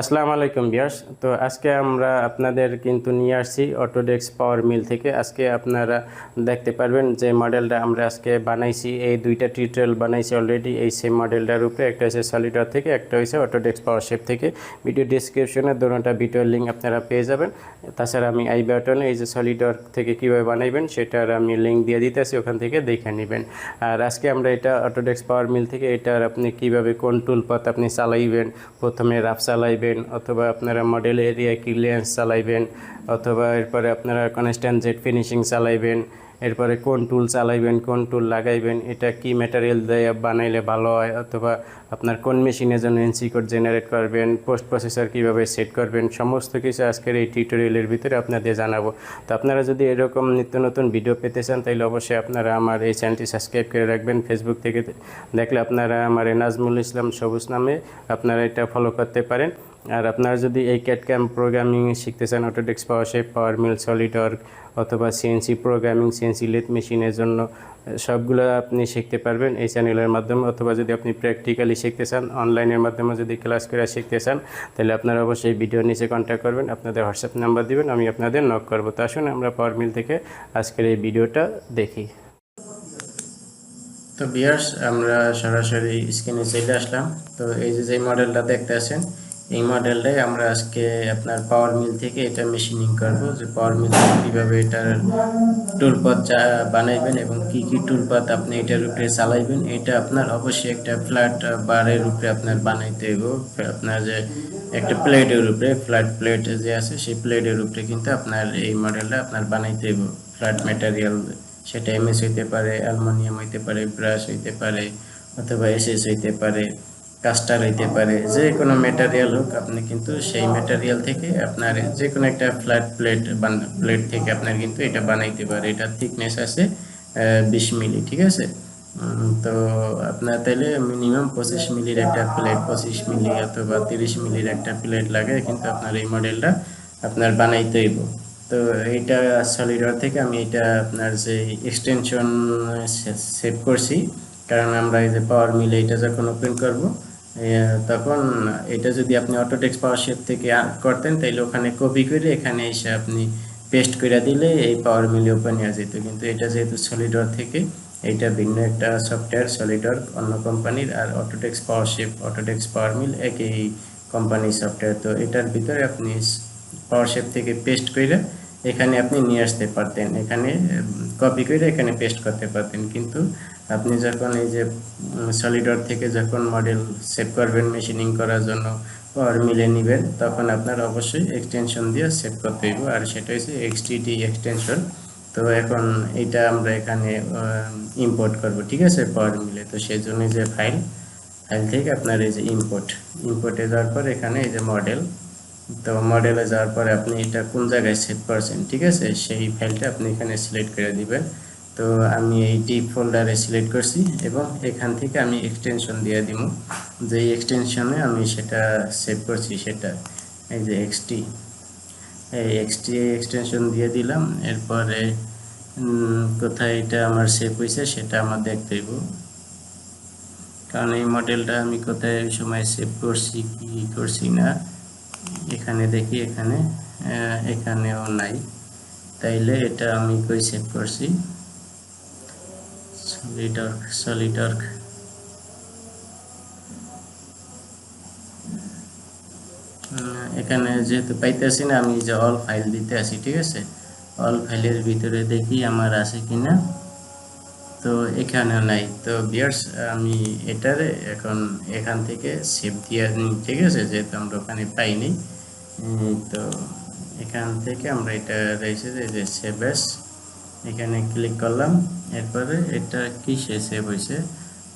আসসালামু আলাইকুম ভিউয়ার্স। তো আজকে আমরা আপনাদের কিন্তু নিয়ে আসছি অটোডেস্ক পাওয়ার মিল থেকে। আজকে আপনারা দেখতে পারবেন যে মডেলটা আমরা আজকে বানাইছি, এই দুইটা টিউটোরিয়াল বানাইছি অলরেডি এই সেম মডেলটার উপরে। একটা হচ্ছে সলিডওয়ার থেকে, একটা হচ্ছে অটোডেস্ক পাওয়ার শেপ থেকে। ভিডিও ডিসক্রিপশনে দুটোটা ভিডিওর লিঙ্ক আপনারা পেয়ে যাবেন। তাছাড়া আমি আই বাটনে এই যে সলিডওয়ার থেকে কীভাবে বানাইবেন সেটার আমি লিঙ্ক দিয়ে দিতেছি, ওখান থেকে দেখে নেবেন। আর আজকে আমরা এটা অটোডেস্ক পাওয়ার মিল থেকে এটার আপনি কীভাবে কোন টুলপাত আপনি চালাইবেন, প্রথমে রাফ চালাইবেন অথবা আপনারা মডেল এরিয়া ক্লিয়ারেন্স চালাইবেন, অথবা এরপরে আপনারা কনস্ট্যান্ট জেড ফিনিশিং চালাইবেন, এরপরে কোন টুল চালাইবেন, কোন টুল লাগাইবেন, এটা কি ম্যাটেরিয়াল দিয়ে বানাইলে ভালো হয়, অথবা আপনার কোন মেশিনের জন্য এনসি কোড জেনারেট করবেন, পোস্ট প্রসেসর কীভাবে সেট করবেন, সমস্ত কিছু আজকের এই টিউটোরিয়ালের ভিতরে আপনাদের জানাবো। তো আপনারা যদি এরকম নিত্য নতুন ভিডিও পেতে চান তাহলে অবশ্যই আপনারা আমার এই চ্যানেলটি সাবস্ক্রাইব করে রাখবেন। ফেসবুক থেকে দেখলে আপনারা আমার নাজমুল ইসলাম সবুজ নামে আপনারা এটা ফলো করতে পারেন। আর আপনারা যদি এই ক্যাড-ক্যাম প্রোগ্রামিং শিখতে চান, অটোডেস্ক পাওয়ার শেপ, পাওয়ার মিল, সলিডওয়ার্ক অথবা সিএনসি প্রোগ্রামিং, সিএনসি লেথ মেশিনের জন্য সবগুলো আপনি শিখতে পারবেন এই চ্যানেলের মাধ্যমে। অথবা যদি আপনি প্র্যাকটিক্যালি শিখতে চান, অনলাইনের মাধ্যমে যদি ক্লাস করে শিখতে চান, তাহলে আপনারা অবশ্যই ভিডিওর নিচে কন্ট্যাক্ট করবেন, আপনাদের হোয়াটসঅ্যাপ নাম্বার দিবেন, আমি আপনাদের নক করবো। তো আসুন আমরা পাওয়ার মিল থেকে আজকের এই ভিডিওটা দেখি। তো ভিউয়ার্স, আমরা সরাসরি স্ক্রিনে চলে আসলাম। তো এই যে মডেলটা দেখতে আছেন, এই মডেলটাই আমরা আজকে আপনার পাওয়ার মিল থেকে এটা মেশিনিং করব। যে পাওয়ার মিল থেকে কীভাবে এটার টুলপাত বানাইবেন এবং কি কি টুলপাত আপনি এটার উপরে চালাইবেন, এটা আপনার অবশ্যই একটা ফ্ল্যাট বারের উপরে আপনার বানাইতে হবে। আপনার যে একটা প্লেটের উপরে, ফ্ল্যাট প্লেট যে আছে সেই প্লেটের উপরে কিন্তু আপনার এই মডেলটা আপনার বানাইতে হবে। ফ্ল্যাট ম্যাটেরিয়াল, সেটা এমএস হইতে পারে, অ্যালুমিনিয়াম হইতে পারে, ব্রাশ হইতে পারে, অথবা এসএস হইতে পারে, কাস্টার হইতে পারে, যে কোনো ম্যাটেরিয়াল হোক, আপনি কিন্তু সেই ম্যাটেরিয়াল থেকে আপনার যে কোনো একটা ফ্ল্যাট প্লেট থেকে আপনার কিন্তু এটা বানাইতে পারে। এটা থিকনেস আছে 20 মিলি, ঠিক আছে। তো আপনার তাহলে মিনিমাম 25 মিলির একটা প্লেট, 25 মিলি অথবা 30 মিলির একটা প্লেট লাগে কিন্তু আপনার এই মডেলটা আপনার বানাইতে হইব। তো এইটা সলিডওয়ার থেকে আমি এটা আপনার যে এক্সটেনশন সেভ করছি, কারণ আমরা এই যে পাওয়ার মিলে এটা যখন ওপেন করব তখন এটা যদি আপনি অটোডেস্ক পাওয়ার শেপ থেকে করতেন তাহলে ওখানে কপি করে এখানে এসে আপনি পেস্ট করে দিলে এই পাওয়ার মিলে ওপেন হয়ে যেত। কিন্তু এটা যেহেতু সলিডওয়ার থেকে, এইটা ভিন্ন একটা সফটওয়্যার, সলিডওয়ার অন্য কোম্পানির, আর অটোডেস্ক পাওয়ার শেপ, অটোডেস্ক পাওয়ার মিল একই কোম্পানির সফটওয়্যার। তো এটার ভিতরে আপনি পাওয়ার শেপ থেকে পেস্ট করে এখানে আপনি নিয়ে আসতে পারতেন, এখানে কপি করে এখানে পেস্ট করতে পারতেন। কিন্তু আপনি যখন এই যে সলিডওয়ার থেকে যখন মডেল সেভ করবেন মেশিনিং করার জন্য, পাওয়ার মিলে নেবেন, তখন আপনার অবশ্যই এক্সটেনশন দিয়ে সেভ করতে হইব, আর সেটা হচ্ছে এক্সটিডি এক্সটেনশন। তো এখন এটা আমরা এখানে ইম্পোর্ট করব, ঠিক আছে, পাওয়ার মিলে। তো সেই জন্য যে ফাইল থেকে আপনার এই যে ইম্পোর্টে যাওয়ার পর এখানে এই যে মডেল, তো মডেলে যাওয়ার পরে আপনি এটা কোন জায়গায় সেভ করছেন, ঠিক আছে, সেই ফাইলটা আপনি এখানে সিলেক্ট করে দিবেন। তো আমি এই ডিপ ফোল্ডারে সিলেক্ট করছি এবং এখান থেকে আমি এক্সটেনশন দিয়ে দিব, যে এক্সটেনশনে আমি সেটা সেভ করছি সেটা এই যে এক্সটি এক্সটেনশন দিয়ে দিলাম। এরপরে কোথায় এটা আমার সেভ হয়েছে সেটা আমার দেখতে হইব, কারণ এই মডেলটা আমি কোথায় ওই সময় সেভ করছি কি করছি না এখানে দেখি, এখানেও নাই। তাইলে এটা আমি কই সেভ করছি, সলিডওয়ার্ক এখানে যেহেতু পাইতেছি না, আমি যে অল ফাইল দিতে আসি, ঠিক আছে, অল ফাইলের ভিতরে দেখি আমার আছে কিনা। তো এখানেও নাই। তো ভিউয়ার্স, আমি এটারে এখন এখান থেকে সেভ দিয়ে নিই, ঠিক আছে, যেহেতু আমরা ওখানে পাইনি। তো এখান থেকে আমরা এটা রয়েছে যে সেভ এস, এখানে ক্লিক করলাম। এরপরে এটা কিসে সেভ হয়েছে,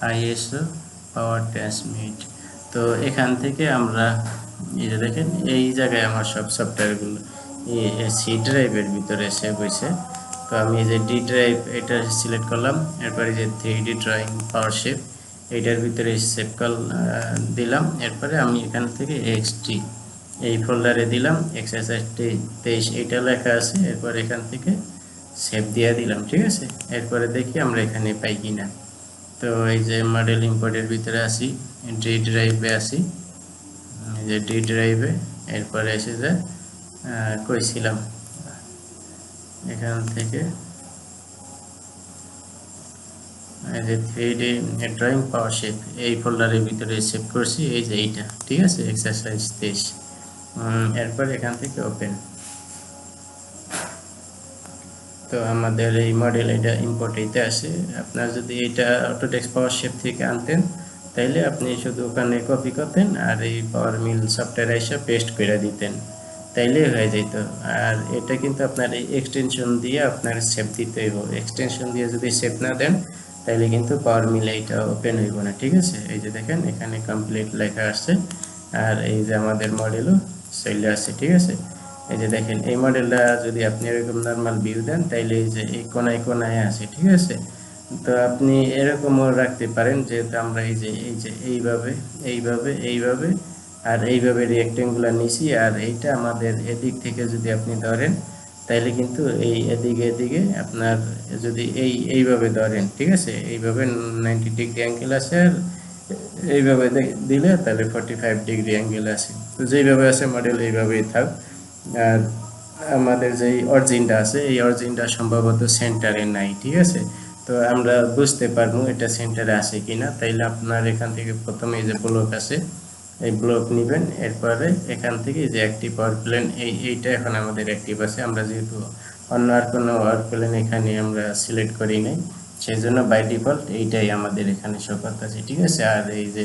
আইএসও পাওয়ার ট্রান্সমিট। তো এখান থেকে আমরা এই যে দেখেন এই জায়গায় আমার সব সফটওয়্যারগুলো সি ড্রাইভের ভিতরে সেভ হয়েছে। তো আমি এই যে ডি ড্রাইভ এটা সিলেক্ট করলাম, এরপরে যে 3D ড্রয়িং পাওয়ার শেপ এইটার ভিতরে সেভ কল দিলাম। এরপরে আমি এখান থেকে এক্সটি এই ফোল্ডারে দিলাম, এক্সারসাইজ 23 এইটা লেখা আছে। এরপর এখান থেকে সেভ দিয়ে দিলাম, ঠিক আছে। এরপরে দেখি আমরা এখানে পাই কিনা। তো এই যে মডেল ইম্পোর্টের ভিতরে আসি, ডি ড্রাইভে আসি, এই যে ডি ড্রাইভে। এরপরে এসে যে কইছিলাম এখান থেকে এই যে 3D ড্রয়িং পাওয়ার শেপ এই ফোল্ডারের ভিতরে সেভ করছি, এই যে এইটা, ঠিক আছে, এক্সারসাইজ 23। এরপর এখান থেকে ওপেন। তো আমাদের এই মডেল এটা ইম্পোর্ট হইতে আসে। আপনার যদি এটা অটোডেস্ক পাওয়ার শেপ থেকে আনতেন তাইলে আপনি শুধু ওখানে কপি করতেন আর এই পাওয়ার মিল সফটওয়্যারে এসে পেস্ট করে দিতেন, তাইলে হয়ে যেত। আর এটা কিন্তু আপনার এই এক্সটেনশন দিয়ে আপনার সেভ দিতে হইব। এক্সটেনশন দিয়ে যদি সেভ না দেন তাইলে কিন্তু পাওয়ার মিল এইটা ওপেন হইব না, ঠিক আছে। এই যে দেখেন এখানে কমপ্লিট লেখা আসছে আর এই যে আমাদের মডেলও চলে আসছে, ঠিক আছে। এই যে দেখেন এই মডেলটা যদি আপনি এরকম নরমাল ভিউ দেন তাইলে এই যে এই কোনায় কোনায় আছে, ঠিক আছে। তো আপনি এরকমও রাখতে পারেন, যেহেতু আমরা এই যে এইভাবে এইভাবে এইভাবে আর এইভাবে রেক্টেঙ্গুলার নিছি, আর এইটা আমাদের এদিক থেকে যদি আপনি ধরেন তাইলে কিন্তু এই এদিকে আপনার যদি এইভাবে ধরেন, ঠিক আছে, এইভাবে 90 ডিগ্রি অ্যাঙ্গেল আছে, আর এইভাবে দিলে তাহলে 45 ডিগ্রি অ্যাঙ্গেল আছে। তো যেইভাবে আছে মডেল এইভাবেই থাক। আর আমাদের যে অরিজিনটা আছে এই অরিজিনটা সম্ভবত সেন্টারে নাই, ঠিক আছে। তো আমরা বুঝতে পারবো এটা সেন্টারে আছে কিনা। তাইলে আপনার এখান থেকে প্রথমে এই যে ব্লক আছে এই ব্লক নেবেন। এরপরে এখান থেকে যে অ্যাক্টিভ পাওয়ার প্লেন এইটা এখন আমাদের অ্যাক্টিভ আছে। আমরা যেহেতু অন্য আর কোনো পাওয়ার প্লেন এখানে আমরা সিলেক্ট করি নাই, সেই জন্য বাই ডিফল্ট এইটাই আমাদের এখানে শো করতেছে, ঠিক আছে। আর এই যে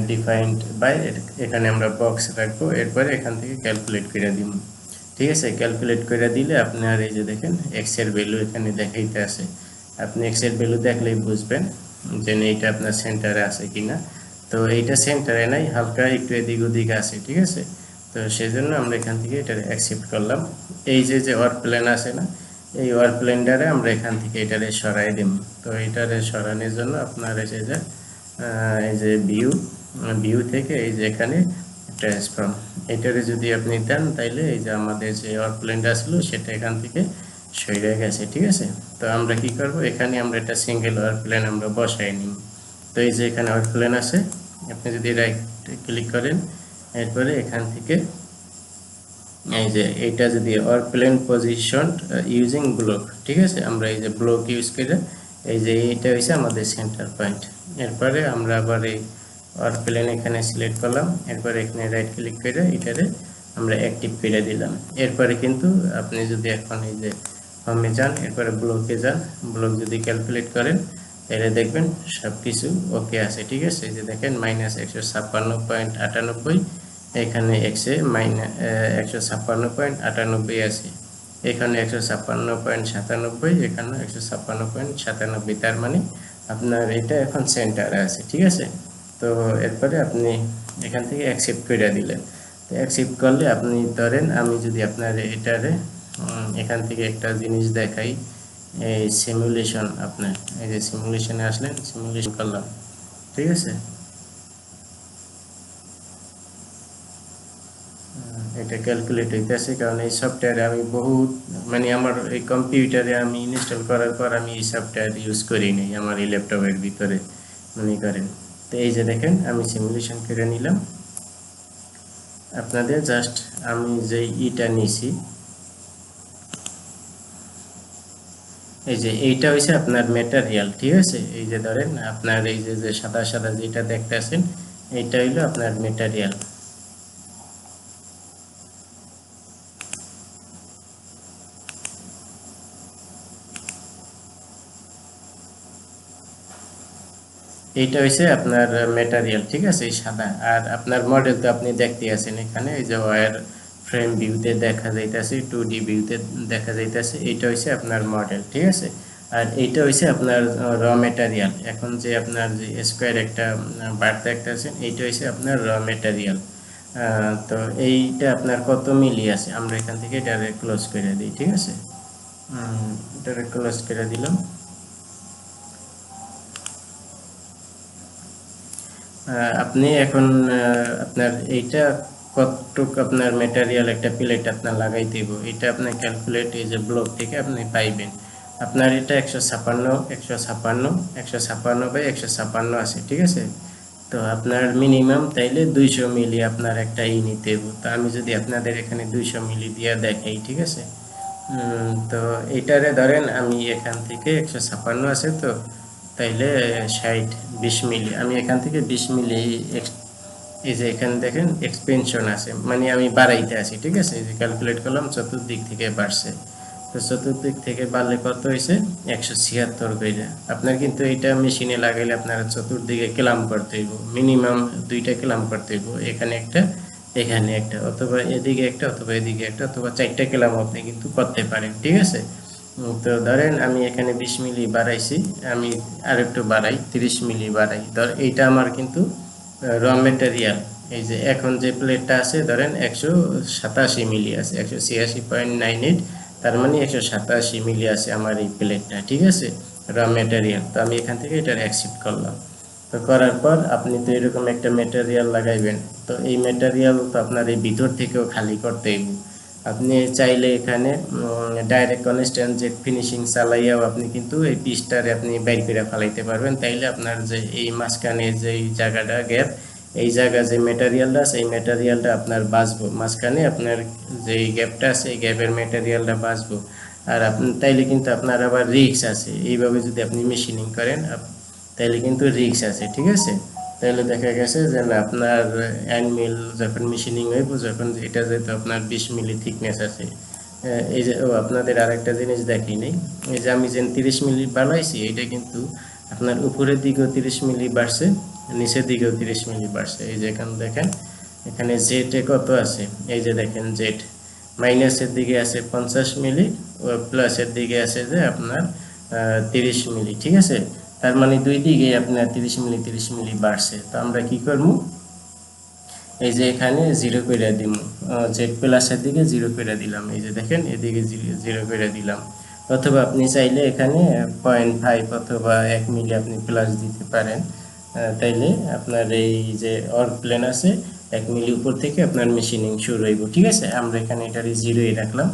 ডিফাইন্ড বাই, এখানে আমরা বক্স রাখবো। এরপরে এখান থেকে ক্যালকুলেট করে দিব, ঠিক আছে। ক্যালকুলেট করে দিলে আপনার এই যে দেখেন এক্স এর ভ্যালু এখানে দেখাইতে আছে। আপনি এক্স এর ভ্যালু দেখলেই বুঝবেন যে এইটা আপনার সেন্টারে আছে কিনা। তো এইটা সেন্টারে নাই, হালকা একটু এদিক ওদিক আছে, ঠিক আছে। তো সেজন্য আমরা এখান থেকে এটা অ্যাকসেপ্ট করলাম। এই যে ওয়ার্ক প্ল্যান আছে না, এই ওয়ার্ক প্ল্যানটারে আমরা এখান থেকে এটারে সরাই দিব। তো এটারে সরানোর জন্য আপনার এসে যে এই যে ভিউ থেকে এই যে এখানে ট্রান্সফর্ম, এটারে যদি আপনি দেন তাইলে এই যে আমাদের যে ওয়ার্ক প্ল্যানটা ছিল সেটা এখান থেকে সরে গেছে, ঠিক আছে। তো আমরা কি করব, এখানে আমরা একটা সিঙ্গেল ওয়ার্ক প্ল্যান আমরা বসাই নিব। তো এই যে এখানে ওয়ার্ক প্ল্যান আছে, আপনি যদি রাইট ক্লিক করেন, এরপরে এখান থেকে এই যে এটা যদি work plan position using block, ঠিক আছে, আমরা এই যে ব্লক ইউজ করে এই যে এইটা হইছে আমাদের সেন্টার পয়েন্ট। এরপরে আমরা আবার এই ওয়ার্ক প্ল্যান এখানে সিলেক্ট করলাম। এরপরে এখানে রাইট ক্লিক করে এটারে আমরা অ্যাক্টিভ করে দিলাম। এরপরে কিন্তু আপনি যদি এখন এই যে হোমে যান, এরপরে ব্লকে যান, ব্লক যদি ক্যালকুলেট করেন তাহলে দেখবেন সব কিছু ওকে আছে, ঠিক আছে। এই যে দেখেন -156.98, এখানে এক্সে -156.98 আছে, এখানে 156.97, এখানে 156.97। তার মানে আপনার এটা এখন সেন্টারে আছে, ঠিক আছে। তো এরপরে আপনি এখান থেকে অ্যাকসেপ্ট করে দিলেন। তো অ্যাকসেপ্ট করলে আপনি ধরেন আমি যদি আপনার এটারে এখান থেকে একটা জিনিস দেখাই, এই সিমুলেশন, আপনার এই যে সিমুলেশনে আসলেন, সিমুলেশন করলাম, ঠিক আছে। এটা ক্যালকুলেট হইতেছে, কারণ এই সফটওয়্যারে আমি বহুত মানে আমার এই কম্পিউটারে আমি ইনস্টল করার পর আমি এই সফটওয়্যার ইউজ করি নাই আমার এই ল্যাপটপের ভিতরে, মনে করেন। তো এই যে দেখেন আমি সিমুলেশন করে নিলাম। আপনাদের জাস্ট আমি যে ইটা নিছি, এই যে এইটা হইছে আপনার ম্যাটেরিয়াল, ঠিক আছে। এই যে ধরেন আপনার এই যে সাদা সাদা যেটা দেখতেছেন এইটা হইলো আপনার ম্যাটেরিয়াল। এইটা হইছে আপনার ম্যাটেরিয়াল, ঠিক আছে, এই সাদা। আর আপনার মডেল তো আপনি দেখতে আছেন এখানে, এই যে ওয়্যার ফ্রেম ভিউতে দেখা যাইতেছে, 2D ভিউতে দেখা যাইতেছে, এইটা হইছে আপনার মডেল, ঠিক আছে। আর এইটা হইছে আপনার র ম্যাটেরিয়াল। এখন যে আপনার যে স্কোয়ার একটা বার দেখতেছেন এইটা হইছে আপনার র ম্যাটেরিয়াল। তো এইটা আপনার কত মিলি আছে, আমরা এখান থেকে এটা ক্লোজ করে দিই, ঠিক আছে। এটা ক্লোজ করে দিলাম। আপনি এখন আপনার এইটা কতটুক আপনার ম্যাটেরিয়াল একটা প্লেট আপনার লাগাইতে হইব এটা আপনি ক্যালকুলেট এই যে ব্লক থেকে আপনি পাইবেন। আপনার এটা 156 আছে, ঠিক আছে। তো আপনার মিনিমাম তাইলে 200 মিলি আপনার একটা নিতে হইব। তো আমি যদি আপনাদের এখানে 200 মিলি দিয়ে দেখাই, ঠিক আছে। তো এটারে ধরেন আমি এখান থেকে 156 আছে, তো তাইলে 60 20 মিলি আমি এখান থেকে 20 মিলি এই যে এখানে দেখেন এক্সপেনশন আছে, মানে আমি বাড়াইতে আছি, ঠিক আছে। এই যে ক্যালকুলেট করলাম চতুর্দিক থেকে বাড়ছে, তো চতুর্দিক থেকে বাড়লে কত হয়েছে 176 কইরা। আপনার কিন্তু এটা মেশিনে লাগাইলে আপনার চতুর্দিকে ক্লাম করতে হইব, মিনিমাম 2টা ক্লাম করতে হইব, এখানে একটা এখানে একটা, অথবা এদিকে একটা অথবা এদিকে একটা, অথবা 4টা ক্লাম আপনি কিন্তু করতে পারেন, ঠিক আছে। তো ধরেন আমি এখানে 20 মিলি বাড়াইছি, আমি আরেকটু বাড়াই 30 মিলি বাড়াই, ধর এইটা আমার কিন্তু র মেটেরিয়াল। এই যে এখন যে প্লেটটা আছে ধরেন 187 মিলি আছে, 186.98, তার মানে 187 মিলি আছে আমার এই প্লেটটা, ঠিক আছে, র মেটেরিয়াল। তো আমি এখান থেকে এটা অ্যাকসেপ্ট করলাম। তো করার পর আপনি তো এরকম একটা মেটেরিয়াল লাগাইবেন, তো এই মেটেরিয়াল তো আপনার এই ভিতর থেকেও খালি করতে হইব। আপনি চাইলে এখানে ডাইরেক্ট কনস্ট্যান্ট জেট ফিনিশিং চালাইয়াও আপনি কিন্তু এই পিসটারে আপনি বাইর করে ফেলাইতে পারবেন, তাইলে আপনার যে এই মাঝখানে যে এই জায়গাটা গ্যাপ, এই জায়গা যে মেটেরিয়ালটা আছে এই মেটেরিয়ালটা আপনার বাঁচবো, মাঝখানে আপনার যে গ্যাপটা আছে এই গ্যাপের মেটেরিয়ালটা বাঁচবো। আর আপনি তাইলে কিন্তু আপনার আবার রিস্ক আছে, এইভাবে যদি আপনি মেশিনিং করেন তাইলে কিন্তু রিস্ক আছে, ঠিক আছে। তাহলে দেখা গেছে যে না আপনার অ্যানমিল যখন মেশিনিং হইব, যখন এটা যেহেতু আপনার 20 মিলি থিকনেস আছে, এই যে আপনাদের আরেকটা জিনিস দেখি নেই, এই যে আমি যে 30 মিলি বানাইছি এটা কিন্তু আপনার উপরের দিকেও 30 মিলি বাড়ছে, নিচের দিকেও 30 মিলি বাড়ছে। এই যে এখানে দেখেন, এখানে জেটে কত আছে, এই যে দেখেন জেট মাইনাসের দিকে আছে 50 মিলি, ও প্লাসের দিকে আছে যে আপনার 30 মিলি, ঠিক আছে। তার মানে দুই দিকে আপনার 30 মিলি 30 মিলি বাড়ছে। তো আমরা কি করব, এই যে এখানে 0 করে দিব, জেড প্লাসের দিকে 0 করে দিলাম, এই যে দেখেন এদিকে 0 করে দিলাম। অথবা আপনি চাইলে এখানে 0.5 অথবা 1 মিলি আপনি প্লাস দিতে পারেন, তাইলে আপনার এই যে অর প্লেন আছে 1 মিলি উপর থেকে আপনার মেশিনিং শুরু হইব, ঠিক আছে। আমরা এখানে এটারে 0 রাখলাম,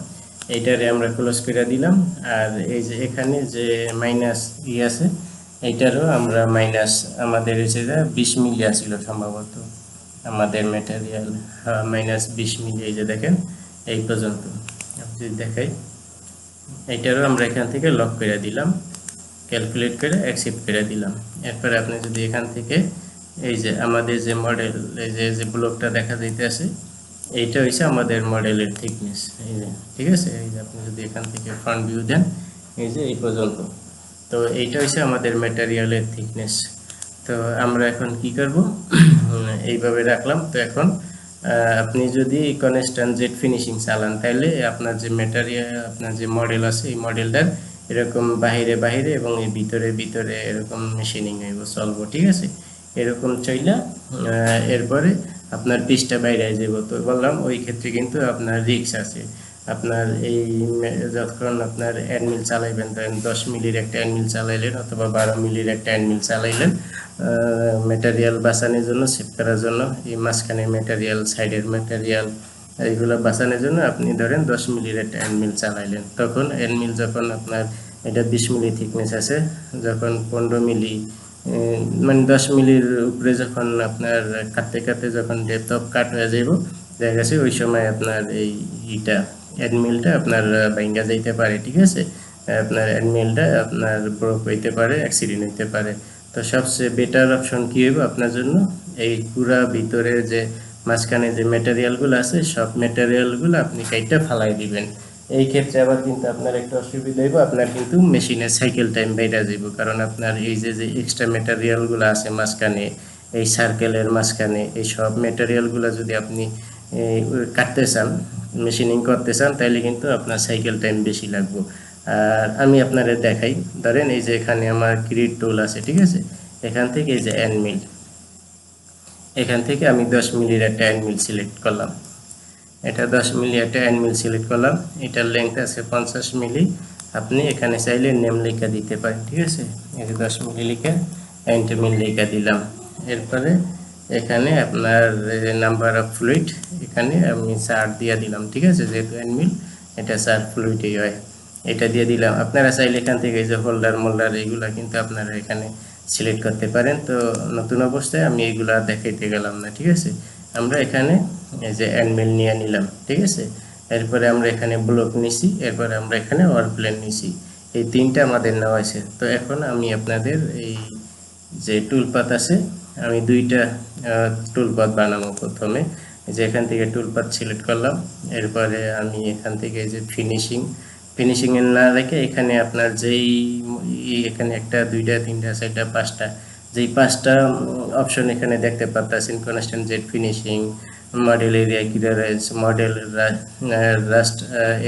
এইটারে আমরা ক্লোজ করে দিলাম। আর এই যে এখানে যে মাইনাস আছে এইটারও আমরা মাইনাস, আমাদের হচ্ছে 20 মিলি আসছিল সম্ভবত আমাদের ম্যাটেরিয়াল, মাইনাস 20 মিলি, এই যে দেখেন এই পর্যন্ত যদি দেখাই, এইটারও আমরা এখান থেকে লক করে দিলাম, ক্যালকুলেট করে অ্যাকসেপ্ট করে দিলাম। এরপরে আপনি যদি এখান থেকে এই যে আমাদের যে মডেল, এই যে ব্লকটা দেখা যাইতেছে এইটা হচ্ছে আমাদের মডেলের থিকনেস, এই যে, ঠিক আছে। এই যে আপনি যদি এখান থেকে ফ্রন্ট ভিউ দেন এই যে এই পর্যন্ত, তো এইটা হচ্ছে আমাদের ম্যাটেরিয়ালের থিকনেস। তো আমরা এখন কি করব, এইভাবে রাখলাম। তো এখন আপনি যদি কনস্ট্যান্ট জেট ফিনিশিং চালান তাহলে আপনার যে ম্যাটেরিয়াল, আপনার যে মডেল আছে এই মডেলটার এরকম বাহিরে বাহিরে এবং এই ভিতরে ভিতরে এরকম মেশিনিং হইব, চলবো, ঠিক আছে। এরকম চইলা এরপরে আপনার পিসটা বাইরে যাব। তো বললাম ওই ক্ষেত্রে কিন্তু আপনার রিস্ক আছে। আপনার এই যখন আপনার অ্যাডমিল চালাইবেন, ধরেন 10 মিলির একটা অ্যাডমিল চালাইলেন অথবা 12 মিলির একটা অ্যাডমিল চালাইলেন, ম্যাটেরিয়াল বাঁচানোর জন্য, সেভ করার জন্য, এই মাঝখানে ম্যাটেরিয়াল, সাইডের ম্যাটেরিয়াল, এইগুলো বাঁচানোর জন্য আপনি ধরেন 10 মিলির একটা অ্যাডমিল চালাইলেন, তখন অ্যাডমিল যখন আপনার এটা 20 মিলি থিকনেস আছে, যখন 15 মিলি মানে 10 মিলির উপরে যখন আপনার কাটতে কাটতে যখন ডেপথ অফ কাট হয়ে যাব, দেখা গেছে ওই সময় আপনার এই ইটা অ্যাডমিলটা আপনার ভাঙ্গা যাইতে পারে, ঠিক আছে। আপনার অ্যাডমিলটা আপনার ব্রোক হইতে পারে, অ্যাক্সিডেন্ট হইতে পারে। তো সবচেয়ে বেটার অপশন কি হবে আপনার জন্য, এই পুরা ভিতরে যে মাঝখানে যে ম্যাটেরিয়ালগুলো আছে সব ম্যাটেরিয়ালগুলো আপনি কাইটা ফালাই দিবেন। এই ক্ষেত্রে আবার কিন্তু আপনার একটা অসুবিধা হইব, আপনার কিন্তু মেশিনের সাইকেল টাইম বাইরে যাব, কারণ আপনার এই যে যে এক্সট্রা ম্যাটেরিয়ালগুলো আছে মাঝখানে, এই সার্কেলের মাঝখানে, এই সব ম্যাটেরিয়ালগুলো যদি আপনি কাটতে চান, মেশিনিং করতে চান, তাহলে কিন্তু আপনার সাইকেল টাইম বেশি লাগবে। আর আমি আপনাদের দেখাই, ধরেন এই যে এখানে আমার গ্রিড টুল আছে, ঠিক আছে। এখান থেকে এই যে অ্যানমিল, এখান থেকে আমি 10 মিলির একটা অ্যানমিল সিলেক্ট করলাম, এটা 10 মিলি একটা অ্যানমিল সিলেক্ট করলাম, এটার লেংথ আছে 50 মিলি। আপনি এখানে চাইলে নেম লেখা দিতে পারেন, ঠিক আছে। এই যে 10 মিলি লিখে অ্যান্টিমিল লেখা দিলাম। এরপরে এখানে আপনার নাম্বার অফ ফ্লুইড এখানে আমি চার দিয়ে দিলাম, ঠিক আছে, যেহেতু এন্ড মিল এটা চার ফ্লুইডই হয়, এটা দিয়ে দিলাম। আপনারা চাইলে এখান থেকে এই যে হোল্ডার মোল্ডার এইগুলা কিন্তু আপনারা এখানে সিলেক্ট করতে পারেন। তো নতুন অবস্থায় আমি এইগুলা দেখাইতে গেলাম না, ঠিক আছে। আমরা এখানে এই যে এন্ড মিল নিয়ে নিলাম, ঠিক আছে। এরপরে আমরা এখানে ব্লক নিছি, এরপরে আমরা এখানে ওয়ার্ক প্লেন নিছি, এই তিনটা আমাদের নেওয়া আছে। তো এখন আমি আপনাদের এই যে টুলপাত আছে, আমি দুইটা টুলপাত বানাবো। প্রথমে যে এখান থেকে টুলপাত সিলেক্ট করলাম, এরপরে আমি এখান থেকে যে ফিনিশিং এ না রেখে এখানে আপনার যেই এখানে একটা দুইটা তিনটা চারটা পাঁচটা যেই পাঁচটা অপশন এখানে দেখতে পাচ্ছেন, constant Z finishing, model area clearance, model rest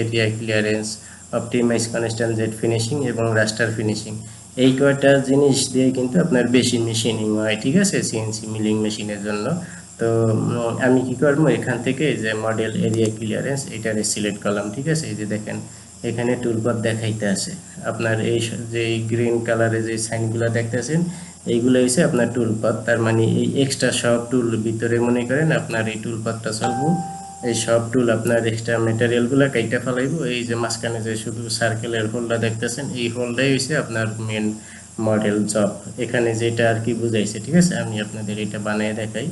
area clearance, optimise constant Z finishing এবং রাস্টার ফিনিশিং, এই কয়টা জিনিস দিয়ে কিন্তু আপনার বেশি মেশিনিং হয়, ঠিক আছে, সিএনসি মিলিং মেশিনের জন্য। তো আমি কি করবো, এখান থেকে যে মডেল এরিয়া ক্লিয়ারেন্স এটারে সিলেক্ট করলাম, ঠিক আছে। এই যে দেখেন এখানে টুলপাত দেখাইতে আছে আপনার এই যে গ্রিন কালারে যে সাইনগুলো দেখতেছেন, এইগুলো হচ্ছে আপনার টুলপাত। তার মানে এই এক্সট্রা সব টুল ভিতরে মনে করেন আপনার এই টুলপাতটা চলবো, এই সব টুল আপনার এক্সট্রা ম্যাটেরিয়ালগুলো কাইটা ফেলাইবো। এই যে মাঝখানে যে শুধু সার্কেলের হোলটা দেখতেছেন, এই হোলটাই হচ্ছে আপনার মেন মডেল জব, এখানে যেটা আর কি বুঝাইছে, ঠিক আছে। আমি আপনাদের এটা বানিয়ে দেখাই।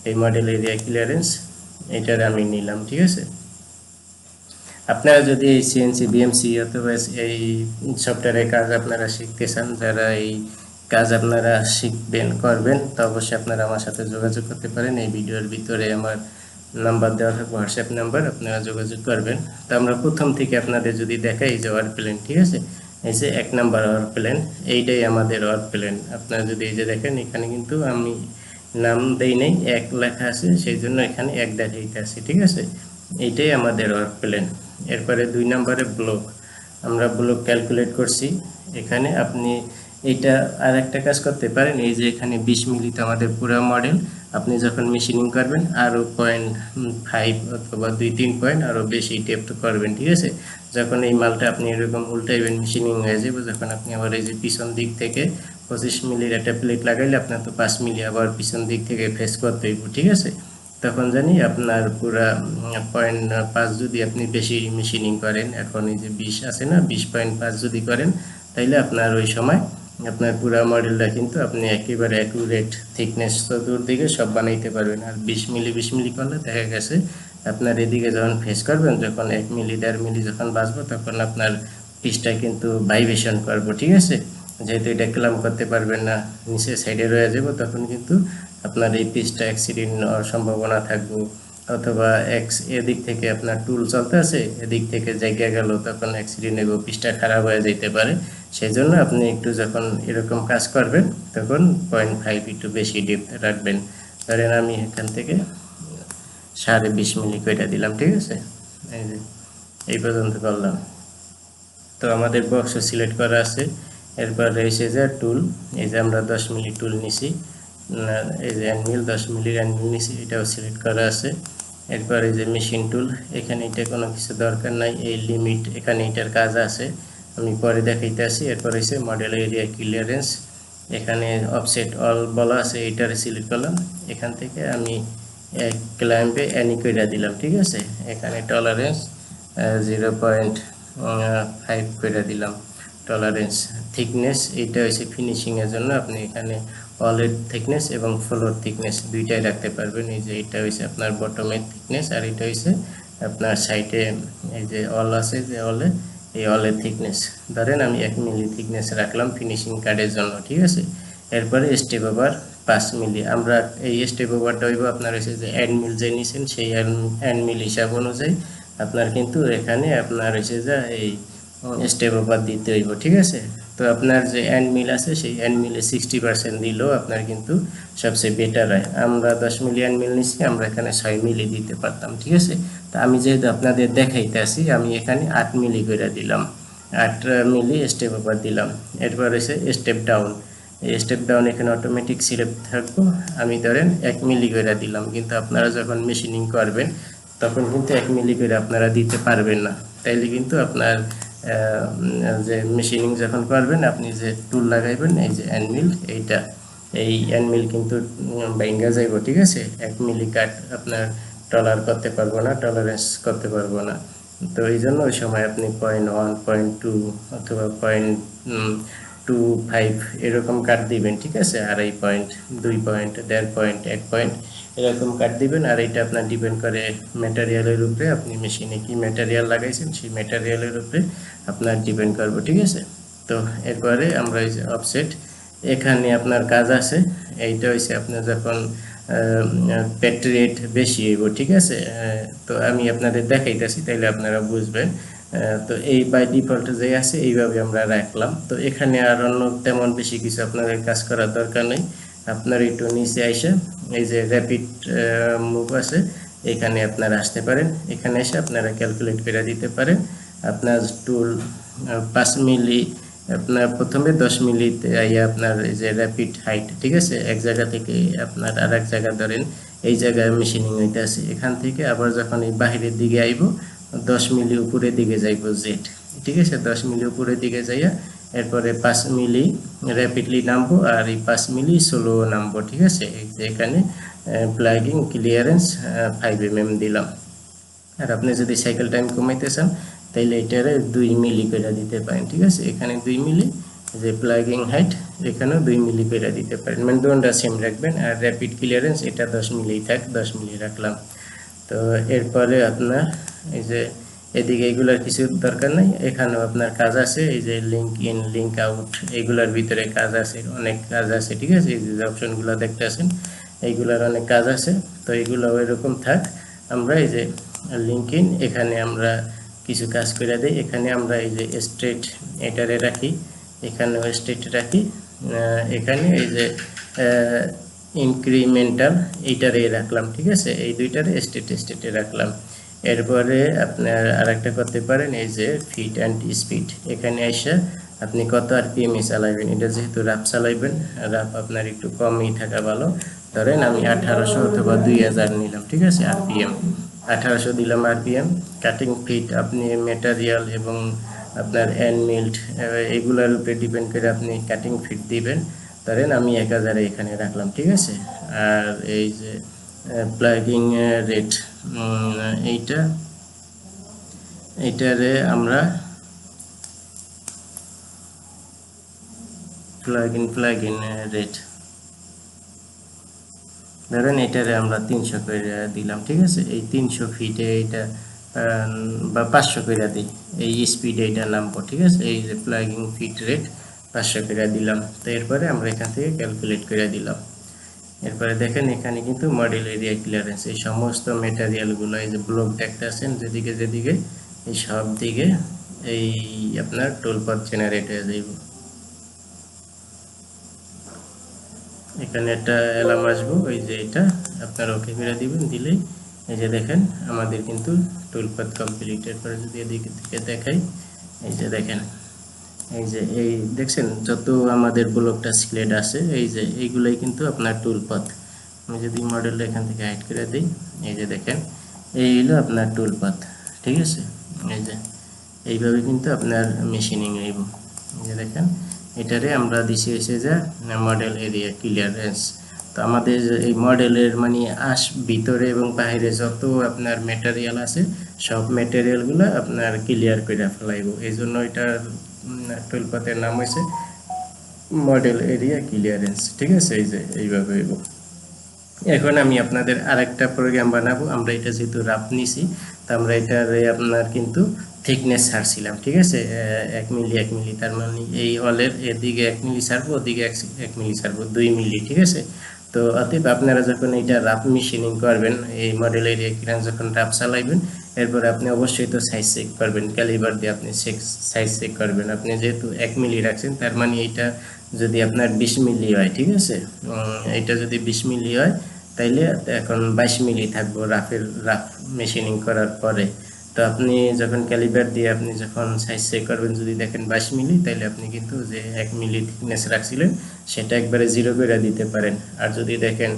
এই মডেল এরিয়া ক্লিয়ারেন্স এটার আমি নিলাম, ঠিক আছে। আপনারা যদি এই সিএনসি বিএমসি অথবা এই সফটওয়্যারের কাজ আপনারা শিখতে চান, যারা এই কাজ আপনারা শিখবেন করবেন, তো অবশ্যই আপনারা আমার সাথে যোগাযোগ করতে পারেন। এই ভিডিওর ভিতরে আমার নাম্বার দেওয়া থাকবে, হোয়াটসঅ্যাপ নাম্বার, আপনারা যোগাযোগ করবেন। তো আমরা প্রথম থেকে আপনাদের যদি দেখাই যে ওয়ার্ক প্ল্যান, ঠিক আছে, এই যে 1 নাম্বার ওয়ার্ক প্ল্যান, এইটাই আমাদের ওয়ার্ক প্ল্যান। আপনারা যদি এই যে দেখেন এখানে কিন্তু আমি নাম দেই নাই, 1 লেখা আছে, সেই জন্য এখানে 1 দেখাইতে আছে, ঠিক আছে। এইটাই আমাদের ওয়ার্ক প্ল্যান। এরপরে 2 নম্বরে ব্লক, আমরা ব্লক ক্যালকুলেট করছি। এখানে আপনি এটা আর একটা কাজ করতে পারেন, এই যে এখানে 20 মিলিতে আমাদের পুরো মডেল, আপনি যখন মেশিনিং করবেন আরও 0.5 অথবা 2-3 পয়েন্ট আরও বেশি ডেপ্থ করবেন, ঠিক আছে। যখন এই মালটা আপনি এরকম উল্টাইবেন, মেশিনিং হয়ে যাবে, যখন আপনি আবার এই যে পিছন দিক থেকে 25 মিলির একটা প্লেট লাগাইলে আপনার তো 5 মিলি আবার পিছন দিক থেকে ফেস করতে হইব, ঠিক আছে। তখন জানি আপনার পুরা 0.5 যদি আপনি বেশি মেশিনিং করেন, এখন এই যে 20 আছে না, 20.5 যদি করেন, তাইলে আপনার ওই সময় আপনার পুরা মডেলটা কিন্তু আপনি একেবারে অ্যাকুরেট থিকনেস চতুর্দিকে সব বানাইতে পারবেন। আর 20 মিলি করলে দেখা গেছে আপনার এদিকে যখন ফেস করবেন, যখন 1 মিলি 1.5 মিলি যখন বাঁচবো, তখন আপনার পিসটা কিন্তু ভাইব্রেশন করবো, ঠিক আছে। যেহেতু এটা ক্লাম করতে পারবেন না, নিচে সাইডে রয়ে যাব, তখন কিন্তু আপনার এই পিসটা অ্যাক্সিডেন্ট হওয়ার সম্ভাবনা থাকবে। অথবা এদিক থেকে আপনার টুল চলতে আছে, এদিক থেকে জায়গা গেল, তখন অ্যাক্সিডেন্ট হয়ে পিসটা খারাপ হয়ে যেতে পারে। সেই জন্য আপনি একটু যখন এরকম কাজ করবেন, তখন 0.5 একটু বেশি ডিপ রাখবেন। ধরেন আমি এখান থেকে 20.5 মিলি কইটা দিলাম, ঠিক আছে, এই যে এই পর্যন্ত করলাম। তো আমাদের বক্স সিলেক্ট করা আছে। এরপর রয়েছে যে টুল, এই যে আমরা 10 মিলি টুল নিছি, এই যে অ্যানমিল 10 মিলির অ্যানমিল নিছি, এটাও সিলেক্ট করা আছে। এরপর এই যে মেশিন টুল, এখানে এটা কোনো কিছু দরকার নাই, এই লিমিট এখানে এটার কাজ আছে, আমি পরে দেখাইতে আসি। এরপর হচ্ছে মডেল এরিয়া ক্লিয়ারেন্স, এখানে অফসেট অল বলা আছে, এটারে সিলেক্ট করলাম। এখান থেকে আমি ক্ল্যাম্পে অ্যানি কইরা দিলাম, ঠিক আছে। এখানে টলারেন্স 0.5 কইরা দিলাম টলারেন্স। থিকনেস এটা হচ্ছে ফিনিশিং এর জন্য, আপনি এখানে ওয়ালের থিকনেস এবং ফ্লোর থিকনেস দুইটাই রাখতে পারবেন। এই যে এটা হচ্ছে আপনার বটমের থিকনেস, আর এটা হচ্ছে আপনার সাইডে এই যে অল আছে, যে অলে এই অলের থিকনেস ধরেন আমি 1 মিলি থিকনেস রাখলাম ফিনিশিং কার্ডের জন্য, ঠিক আছে। এরপরে স্টেপ ওভার 5 মিলি, আমরা এই স্টেপ ওভারটা হইব আপনার হচ্ছে যে এন্ড মিল যে নিছেন সেই এন্ড মিল হিসাব অনুযায়ী আপনার কিন্তু এখানে আপনার হচ্ছে যে এই স্টেপ ওভার দিতে হইব, ঠিক আছে। তো আপনার যে এন্ড মিল আছে সেই এন্ড মিলে 60% দিলেও আপনার কিন্তু সবচেয়ে বেটার হয়। আমরা 10 মিলি এন্ড মিল নিচ্ছি, আমরা এখানে 6 মিলি দিতে পারতাম, ঠিক আছে। তো আমি যেহেতু আপনাদের দেখাইতে আসি, আমি এখানে 8 মিলি করে দিলাম, 8 মিলি স্টেপ ওভার দিলাম। এরপর হচ্ছে স্টেপ ডাউন, এই স্টেপ ডাউন এখানে অটোমেটিক সিলেক্ট থাকবো, আমি ধরেন 1 মিলি করে দিলাম। কিন্তু আপনারা যখন মেশিনিং করবেন তখন কিন্তু 1 মিলি করে আপনারা দিতে পারবেন না, তাইলে কিন্তু আপনার যে মেশিনিং যখন করবেন আপনি যে টুল লাগাইবেন, এই যে এন্ড মিল, এইটা এই এন্ড মিল কিন্তু ভাঙ্গা যাইব, ঠিক আছে। 1 মিলি কাট আপনার টলার করতে পারবো না, টলারেন্স করতে পারবো না। তো এই জন্য ওই সময় আপনি 0.1 0.2 অথবা 0.25 এরকম কাট দিবেন, ঠিক আছে। আর এই পয়েন্ট 2 পয়েন্ট 1.5 পয়েন্ট 1 পয়েন্ট এরকম কাট দিবেন। আর এটা আপনার ডিপেন্ড করে ম্যাটেরিয়ালের উপরে, আপনি মেশিনে কি ম্যাটেরিয়াল লাগাইছেন সেই ম্যাটেরিয়ালের উপরে আপনার ডিপেন্ড করবে, ঠিক আছে। তো এরপরে আমরা এই যে অফসেট, এখানে আপনার কাজ আছে। এইটা হইছে আপনার যখন পেট রেট বেশি হইব, ঠিক আছে। তো আমি আপনাদের দেখাইতেছি, তাইলে আপনারা বুঝবেন। তো এই বাই ডিফল্ট যে আছে এইভাবে আমরা রাখলাম। তো এখানে আর অন্য তেমন বেশি কিছু আপনাদের কাজ করার দরকার নেই। আপনার একটু নিচে আইসে এই যে র্যাপিড মুভ আছে, এখানে আপনারা আসতে পারেন। এখানে এসে আপনারা ক্যালকুলেট করে দিতে পারেন। আপনার টুল 5 মিলি, আপনার প্রথমে 10 মিলিতে আইয়া আপনার এই যে র্যাপিড হাইট, ঠিক আছে। এক জায়গা থেকে আপনার আর এক জায়গা ধরেন এই জায়গায় মেশিনিং হইতে আছে, এখান থেকে আবার যখন এই বাহিরের দিকে আইব 10 মিলি উপরের দিকে যাইব জেড, ঠিক আছে। 10 মিলি উপরের দিকে যাইয়া এরপরে 5 মিলি র্যাপিডলি নামবো, আর এই 5 মিলি স্লো নামবো, ঠিক আছে। এই যে এখানে প্লাগিং ক্লিয়ারেন্স 5 mm দিলাম। আর আপনি যদি সাইকেল টাইম কমাইতে চান তাইলে এটারে 2 মিলি করে দিতে পারেন, ঠিক আছে। এখানে 2 মিলি, যে প্লাগিং হাইট এখানেও 2 মিলি করে দিতে পারেন, মানে দুটোটা সেম রাখবেন। আর র্যাপিড ক্লিয়ারেন্স এটা 10 মিলি থাক, 10 মিলি রাখলাম। তো এরপরে আপনার এই যে এদিকে এগুলার কিছু দরকার নাই, এখানেও আপনার কাজ আছে। এই যে লিঙ্ক ইন লিঙ্ক আউট এগুলার ভিতরে কাজ আছে, অনেক কাজ আছে, ঠিক আছে। এই যে অপশনগুলো দেখতে আছেন এইগুলার অনেক কাজ আছে। তো এইগুলো এরকম থাক। আমরা এই যে লিঙ্ক ইন, এখানে আমরা কিছু কাজ করে দিই। এখানে আমরা এই যে স্ট্রেট এটারে রাখি, এখানেও স্ট্রেট রাখি। এখানে এই যে ইনক্রিমেন্টাল এইটারে রাখলাম, ঠিক আছে। এই দুইটারে স্টেটে রাখলাম। এরপরে আপনার আরেকটা করতে পারেন, এই যে ফিট অ্যান্ড স্পিড, এখানে এসে আপনি কত আরপিএম এ চালাবেন। এটা যেহেতু রাফ চালাইবেন, রাফ আপনার একটু কমই থাকা ভালো। ধরেন আমি 1800 অথবা 2000 নিলাম, ঠিক আছে। আরপিএম 1800 দিলাম আরপিএম। কাটিং ফিট আপনি ম্যাটেরিয়াল এবং আপনার এন্ড মিল্ড এগুলোর উপরে ডিপেন্ড করে আপনি কাটিং ফিট দিবেন। ধরেন আমি 1000 এখানে রাখলাম, ঠিক আছে। আর এই যে প্লাগিং রেট, এইটারে আমরা প্লাগইন রেট ধরেন এটারে আমরা 300 করে দিলাম, ঠিক আছে। এই 300 ফিটে এটা বা 500 করে দিই, এই স্পিডে এটা নামবো, ঠিক আছে। এই যে প্লাগিং ফিট রেট 500 করে দিলাম। তো এরপরে আমরা এখান থেকে ক্যালকুলেট করে দিলাম। এরপরে দেখেন এখানে কিন্তু মডেল এরিয়া ক্লিয়ারেন্স, এই সমস্ত ম্যাটেরিয়ালগুলো এই যে ব্লক দেখতে আছেন যেদিকে যেদিকে, এই সব দিকে এই আপনার টুলপাথ জেনারেট হয়ে যাইব। এখানে একটা অ্যালার্ম আসবো, ওই যে এটা আপনার ওকে করে দিবেন, দিলেই এই যে দেখেন আমাদের কিন্তু টুলপাথ কমপ্লিট। এরপরে যদি এদিকে থেকে দেখাই, এই যে দেখেন, এই যে এই দেখছেন যত আমাদের ব্লকটা সিলেক্ট আছে, এই যে এইগুলাই কিন্তু আপনার টুলপাথ। আমি যদি মডেলটা এখান থেকে হাইড করে দিই, এই যে দেখেন এই হলো আপনার টুলপাথ, ঠিক আছে। এই যে এইভাবে কিন্তু আপনার মেশিনিং হইব। এই যে দেখেন এটারে আমরা দিছি হয়েছে যে মডেল এরিয়া ক্লিয়ারেন্স। তো আমাদের এই মডেলের মানে ভিতরে এবং বাইরে যত আপনার ম্যাটেরিয়াল আছে সব ম্যাটেরিয়ালগুলো আপনার ক্লিয়ার করে ফেলাইব। এই জন্য এটার টুলপাথের নাম হয়েছে মডেল এরিয়া ক্লিয়ারেন্স, ঠিক আছে। এই যে এইভাবে হইব। এখন আমি আপনাদের আরেকটা প্রোগ্রাম বানাবো। আমরা এটা যেহেতু রাফ নিছি, তো আমরা এটারে আপনার কিন্তু থিকনেস ছাড়ছিলাম, ঠিক আছে। 1 মিলি 1 মিলি, তার মানে এই ওয়ালের এদিকে 1 মিলি ছাড়বো, ওদিকে 1 মিলি ছাড়বো, 2 মিলি, ঠিক আছে। তো অতএব আপনারা যখন এটা রাফ মেশিনিং করবেন, এই মডেল এরিয়া ক্লিয়ারেন্স যখন রাফ চালাইবেন, এরপরে আপনি অবশ্যই তো সাইজ চেক করবেন, ক্যালিবার দিয়ে আপনি সাইজ চেক করবেন। আপনি যেহেতু 1 মিলি রাখছেন, তার মানে এটা যদি আপনার 20 মিলি হয়, ঠিক আছে। এটা যদি 20 মিলি হয় তাইলে এখন 22 মিলি থাকবো রাফ মেশিনিং করার পরে। তো আপনি যখন ক্যালিবার দিয়ে আপনি যখন সাইজ চেক করবেন, যদি দেখেন 22 মিলি, তাইলে আপনি কিন্তু যে 1 মিলি থিকনেস রাখছিলেন সেটা একবারে 0 করে দিতে পারেন। আর যদি দেখেন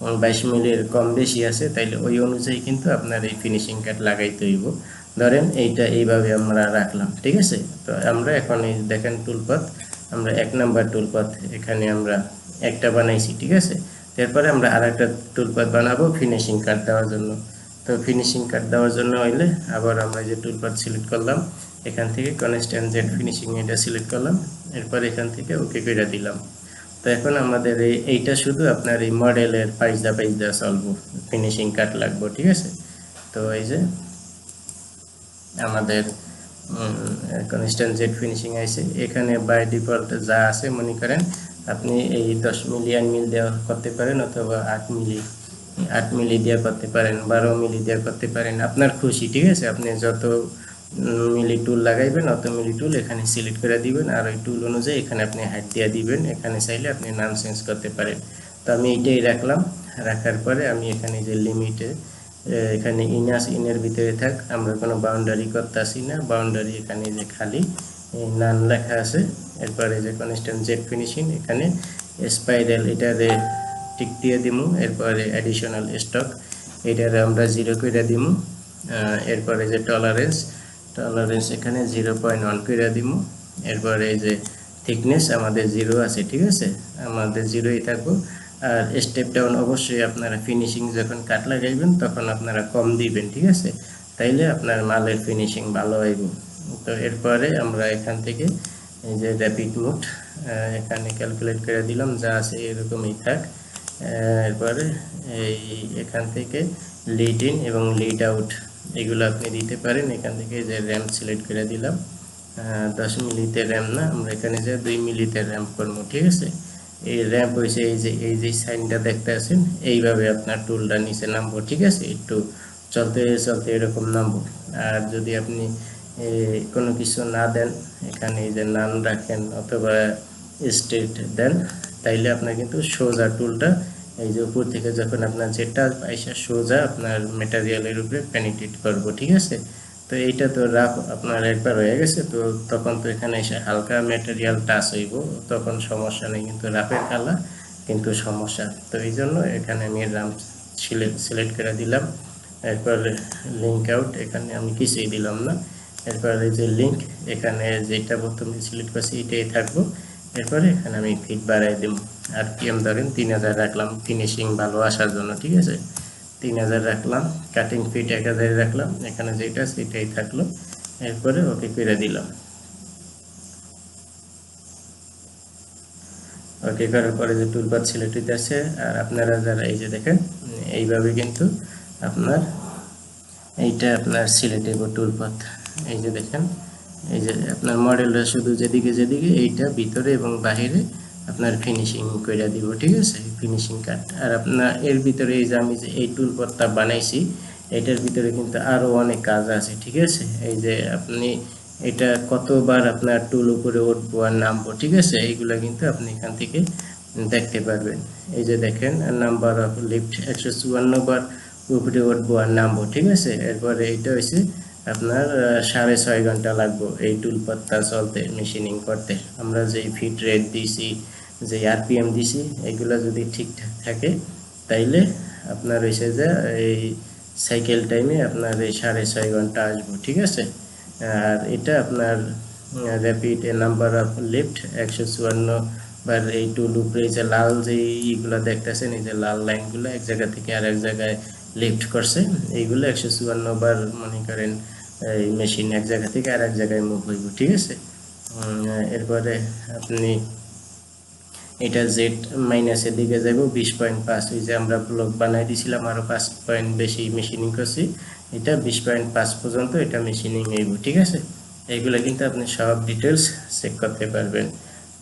22 মিলির কম বেশি আছে, তাইলে ওই অনুযায়ী কিন্তু আপনার এই ফিনিশিং কাট লাগাইতে হইব। ধরেন এইটা এইভাবে আমরা রাখলাম, ঠিক আছে। তো আমরা এখন এই দেখেন টুলপাথ আমরা 1 নাম্বার টুলপাথ এখানে আমরা একটা বানাইছি, ঠিক আছে। এরপরে আমরা আরেকটা টুলপাথ বানাবো ফিনিশিং কাট দেওয়ার জন্য। তো ফিনিশিং কাট দেওয়ার জন্য হইলে আবার আমরা যে টুলপাথ সিলেক্ট করলাম, এখান থেকে কনস্ট্যান্ট জেড ফিনিশিং এটা সিলেক্ট করলাম, এরপর এখান থেকে ওকে করে দিলাম। তো এখন আমাদের এইটা শুধু আপনার এই মডেলের পাইজা চলবো, ফিনিশিং কাট লাগবে, ঠিক আছে। তো এই যে আমাদের কনস্ট্যান্ট জেড ফিনিশিং আছে এখানে বাই ডিফল্ট যা আছে মনে করেন আপনি এই 10 মিলি মিল দেওয়া করতে পারেন, অথবা 8 মিলি দিয়ে করতে পারেন, 12 মিলি দিয়ে করতে পারেন, আপনার খুশি, ঠিক আছে। আপনি যত মিলি টুল লাগাইবেন অত মিলি টুল এখানে সিলেক্ট করে দিবেন, আর ওই টুল অনুযায়ী এখানে আপনি হাইট দিয়ে দিবেন। এখানে চাইলে আপনি নাম চেঞ্জ করতে পারেন। তো আমি এইটাই রাখলাম। রাখার পরে আমি এখানে যে লিমিটে এখানে ইনের ভিতরে থাক, আমরা কোনো বাউন্ডারি করতেছি না, বাউন্ডারি এখানে যে খালি নান লেখা আছে। এরপরে যে কনস্ট্যান্ট জেড ফিনিশিং এখানে স্পাইরাল এটারে টিক দিয়ে দিমু। এরপরে অ্যাডিশনাল স্টক এটারে আমরা 0 করে দিমু। এরপরে যে টলারেন্স এখানে 0.1 করে দিমু। এরপরে এই যে থিকনেস আমাদের 0 আছে, ঠিক আছে, আমাদের 0ই থাকবো। আর স্টেপ ডাউন অবশ্যই আপনারা ফিনিশিং যখন কাট লাগাইবেন তখন আপনারা কম দিবেন, ঠিক আছে, তাইলে আপনার মালের ফিনিশিং ভালো হইব। তো এরপরে আমরা এখান থেকে এই যে র্যাপিড মোড এখানে ক্যালকুলেট করে দিলাম, যা আছে এরকমই থাক। এরপরে এই এখান থেকে লিড ইন এবং লিড আউট এগুলো আপনি দিতে পারেন। এখান থেকে যে র্যাম সিলেক্ট করে দিলাম, 10 মিলিতে র্যাম না, আমরা এখানে যে 2 মিলিতে র্যাম করবো, ঠিক আছে। এই র্যাম্প হয়েছে এই যে সাইনটা দেখতে আছেন, এইভাবে আপনার টুলটা নিচে নামবো, ঠিক আছে, একটু চলতে চলতে এরকম নামবো। আর যদি আপনি কোনো কিছু না দেন, এখানে এই যে নান রাখেন অথবা স্টেট দেন, তাইলে আপনার কিন্তু সোজা টুলটা এই যে উপর থেকে যখন আপনার যেটা পয়সা সোজা আপনার ম্যাটেরিয়ালের উপরে পেনিট্রেট করবো, ঠিক আছে। তো এইটা তো রাফ আপনার একবার হয়ে গেছে, তো তখন তো এখানে এসে হালকা ম্যাটেরিয়াল টাচ হইব, তখন সমস্যা নেই, কিন্তু রাফের কালা কিন্তু সমস্যা। তো এই জন্য এখানে আমি রাম সিলেক্ট করে দিলাম। এরপর লিঙ্ক আউট এখানে আমি কিছুই দিলাম না। এরপর এই যে লিঙ্ক এখানে যেটা প্রথমে সিলেক্ট করছি এটাই থাকবো। এরপরে এখানে আমি ফিট বাড়াই দেব, আর পিএম ধরেন 3000 রাখলাম ফিনিশিং ভালো আসার জন্য, ঠিক আছে। 3000 রাখলাম, কাটিং ফিট 1000 রাখলাম, এখানে যেটা সেটাই থাকলো। এরপরে ওকে করে দিলাম। ওকে করার পরে যে টুলবার সিলেক্ট হইতে আছে, আর আপনারা যারা এই যে দেখেন এইভাবে কিন্তু আপনার এইটা আপনার সিলেক্ট হইব টুলপাথ। এই যে দেখেন এই যে আপনার মডেলটা শুধু যেদিকে এইটা ভিতরে এবং বাহিরে আপনার ফিনিশিং করে দিব, ঠিক আছে, ফিনিশিং কাট। আর আপনার এর ভিতরে এই যে আমি যে এই টুলপাথটা বানাইছি এটার ভিতরে কিন্তু আরো অনেক কাজ আছে, ঠিক আছে। এই যে আপনি এটা কতবার আপনার টুল উপরে উঠবো আর নামবো, ঠিক আছে, এইগুলা কিন্তু আপনি এখান থেকে দেখতে পারবেন। এই যে দেখেন নাম্বার অফ লিফট 154 বার উপরে উঠবো আর নামবো, ঠিক আছে। এরপরে এইটা হচ্ছে আপনার 6.5 ঘন্টা লাগবে এই টুলপাথটা চলতে, মেশিনিং করতে। আমরা যে ফিট রেট দিছি, যে আরপিএম দিছি, এগুলা যদি ঠিকঠাক থাকে তাইলে আপনার হয়েছে যে এই সাইকেল টাইমে আপনার এই 6.5 ঘন্টা আসবো, ঠিক আছে। আর এটা আপনার র্যাপিড নাম্বার অফ লিফট 154 বার এই টুল উপরে যে লাল যে এইগুলো দেখতেছেন, এই যে লাল লাইনগুলো এক জায়গা থেকে আরেক জায়গায় লিফট করছে, এইগুলো 154 বার মনে করেন এই মেশিন এক জায়গা থেকে আরেক জায়গায় মুভ হইব, ঠিক আছে। এরপরে আপনি এটা জেড মাইনাসের দিকে যাব 20.5, ওই যে আমরা ব্লক বানাই দিয়েছিলাম আরো 5 পয়েন্ট বেশি মেশিনিং করছি, এটা 20.5 পর্যন্ত এটা মেশিনিং হইব, ঠিক আছে। এইগুলো কিন্তু আপনি সব ডিটেলস চেক করতে পারবেন।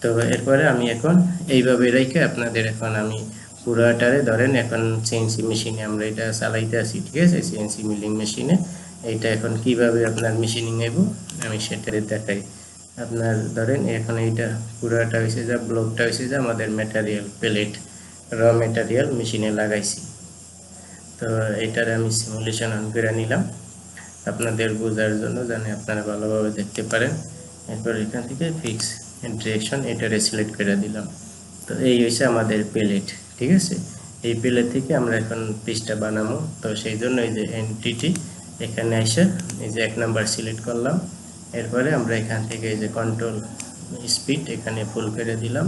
তো এরপরে আমি এখন এইভাবে রেখে আপনাদের এখন আমি পুরাটারে ধরেন এখন সিএনসি মেশিনে আমরা এটা চালাইতে আছি, ঠিক আছে, সিএনসি মিলিং মেশিনে এটা এখন কিভাবে আপনার মেশিনিং হইব আমি সেটা দেখাই। আপনার ধরেন এখন এইটা পুরাটা হয়েছে যা ব্লকটা হয়েছে যে আমাদের ম্যাটেরিয়াল প্লেট র ম্যাটেরিয়াল মেশিনে লাগাইছি। তো এটার আমি সিমুলেশন অন করে নিলাম আপনাদের বোঝার জন্য, জানি আপনারা ভালোভাবে দেখতে পারেন। এরপর এখান থেকে ফিক্স ডিরেকশন এটারে সিলেক্ট করে দিলাম। তো এই হয়েছে আমাদের প্লেট, ঠিক আছে। এই প্লেট থেকে আমরা এখন পিসটা বানাবো। তো সেই জন্য এই যে এন্টিটি এখানে এসে এই যে 1 নাম্বার সিলেক্ট করলাম। এরপরে আমরা এখান থেকে এই যে কন্ট্রোল স্পিড এখানে ফুল করে দিলাম।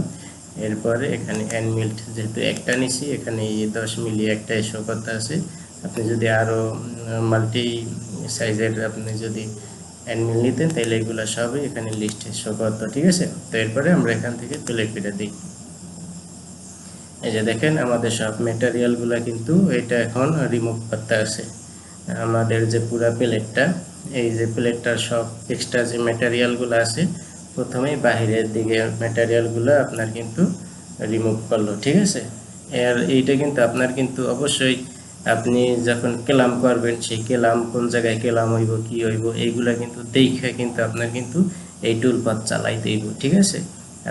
এরপরে এখানে এন মিল্ট যেহেতু একটা নিছি, এখানে এই 10 মিলি একটা শো করতে আছে। আপনি যদি আরও মাল্টি সাইজের আপনি যদি এন মিল নিতেন তাহলে এগুলো সবই এখানে লিস্টে শো করতো, ঠিক আছে। তো এরপরে আমরা এখান থেকে প্লে করে দিই। এই যে দেখেন আমাদের সব ম্যাটেরিয়ালগুলো কিন্তু এটা এখন রিমুভ করতে আছে। আমাদের যে পুরো প্লেটটা, এই যে প্লেটটার সব এক্সট্রা যে ম্যাটেরিয়ালগুলো আছে প্রথমেই বাহিরের দিকে ম্যাটেরিয়ালগুলো আপনার কিন্তু রিমুভ করলো, ঠিক আছে। আর এইটা কিন্তু আপনার কিন্তু অবশ্যই আপনি যখন কেলাম করবেন সেই কেলাম কোন জায়গায় কেলাম হইব কি হইব এইগুলা কিন্তু দেখে কিন্তু আপনার কিন্তু এই টুলপাত চালাইতে হইব, ঠিক আছে।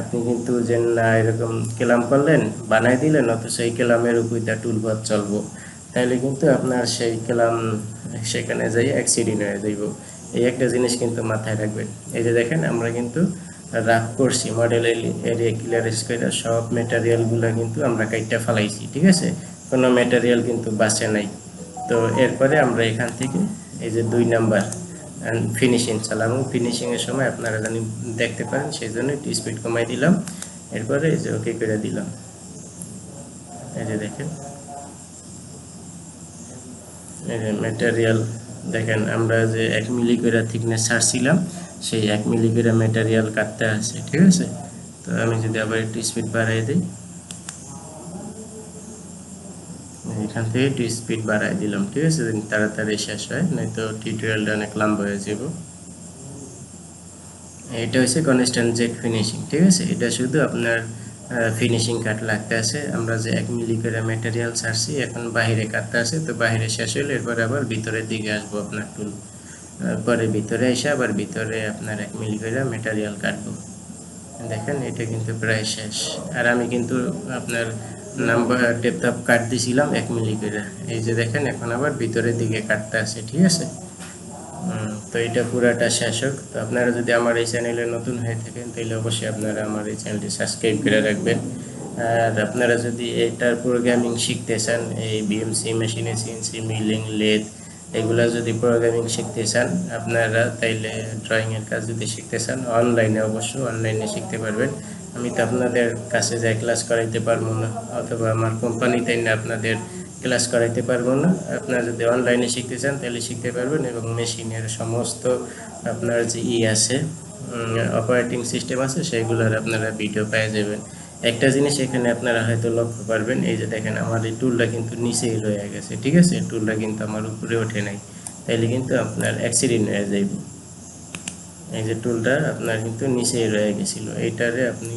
আপনি কিন্তু যে না এরকম কেলাম করলেন বানাই দিলেন অথচ এই কেলামের উপর দিয়ে টুলপাত চলবো, তাহলে কিন্তু আপনার সেই কেলাম সেখানে যাই অ্যাক্সিডেন্ট হয়ে যাইব। এই একটা জিনিস কিন্তু মাথায় রাখবেন। এই যে দেখেন আমরা কিন্তু রাফ করছি মডেল এরিয়া ক্লিয়ারেন্স করে সব ম্যাটেরিয়ালগুলো কিন্তু আমরা কাইটটা ফেলাইছি, ঠিক আছে। কোনো ম্যাটেরিয়াল কিন্তু বাঁচে নাই। তো এরপরে আমরা এখান থেকে এই যে 2 নাম্বার ফিনিশিং চালাম। ফিনিশিংয়ের সময় আপনারা জানি দেখতে পারেন, সেই জন্য একটু স্পিড কমাই দিলাম। এরপরে এই যে ওকে করে দিলাম। এই যে দেখেন ম্যাটেরিয়াল দেখেন আমরা যে 1 মিলি করে থিকনেস ছাড়ছিলাম সেই 1 মিলি করে ম্যাটেরিয়াল কাটতে আছে, ঠিক আছে। তো আমি যদি আবার একটু স্পিড বাড়াই দিই, এখান থেকে একটু স্পিড বাড়াই দিলাম, ঠিক আছে, তাড়াতাড়ি শেষ হয়, নয়তো টিউটোরিয়ালটা অনেক লম্বা হয়ে যাব। এটা হচ্ছে কনস্ট্যান্ট জেড ফিনিশিং, ঠিক আছে। এটা শুধু আপনার ফিনিশিং কাট লাগতে আছে। আমরা যে 1 মিলি করে ম্যাটেরিয়াল ছাড়ছি এখন বাহিরে কাটতে আছে, তো বাহিরে শেষ হলে এরপর আবার ভিতরের দিকে আসবো আপনার টুল, পরে ভিতরে এসে আবার ভিতরে আপনার 1 মিলি করে ম্যাটেরিয়াল কাটবো। দেখেন এটা কিন্তু প্রায় শেষ। আর আমি কিন্তু আপনার নাম্বার ডেপথ অফ কাট দিছিলাম 1 মিলি করে। এই যে দেখেন এখন আবার ভিতরের দিকে কাটতে আছে, ঠিক আছে। তো এটা পুরাটা শেষ হোক। তো আপনারা যদি আমার এই চ্যানেলে নতুন হয়ে থাকেন তাহলে অবশ্যই আপনারা আমার এই চ্যানেলটি সাবস্ক্রাইব করে রাখবেন। আর আপনারা যদি এটার প্রোগ্রামিং শিখতে চান, এই বিএমসি মেশিনে সিএনসি মিলিং লেদ এগুলা যদি প্রোগ্রামিং শিখতে চান আপনারা, তাইলে ড্রয়িংয়ের কাজ যদি শিখতে চান অনলাইনে, অবশ্যই অনলাইনে শিখতে পারবেন। আমি তো আপনাদের কাছে যাই ক্লাস করাইতে পারবো না, অথবা আমার কোম্পানিতে না আপনাদের ক্লাস করাইতে পারবো না। আপনারা যদি অনলাইনে শিখতে চান তাহলে শিখতে পারবেন, এবং মেশিনের সমস্ত আপনার যে আছে অপারেটিং সিস্টেম আছে সেগুলোর আপনারা ভিডিও পেয়ে যাবেন। একটা জিনিস এখানে আপনারা হয়তো লক্ষ্য করবেন, এই যে দেখেন আমার এই টুলটা কিন্তু নিচেই রয়ে গেছে, ঠিক আছে। টুলটা কিন্তু আমার উপরে ওঠে নাই, তাইলে কিন্তু আপনার অ্যাক্সিডেন্ট হয়ে যাইব। এই যে টুলটা আপনার কিন্তু নিচেই রয়ে গেছিল, এইটারে আপনি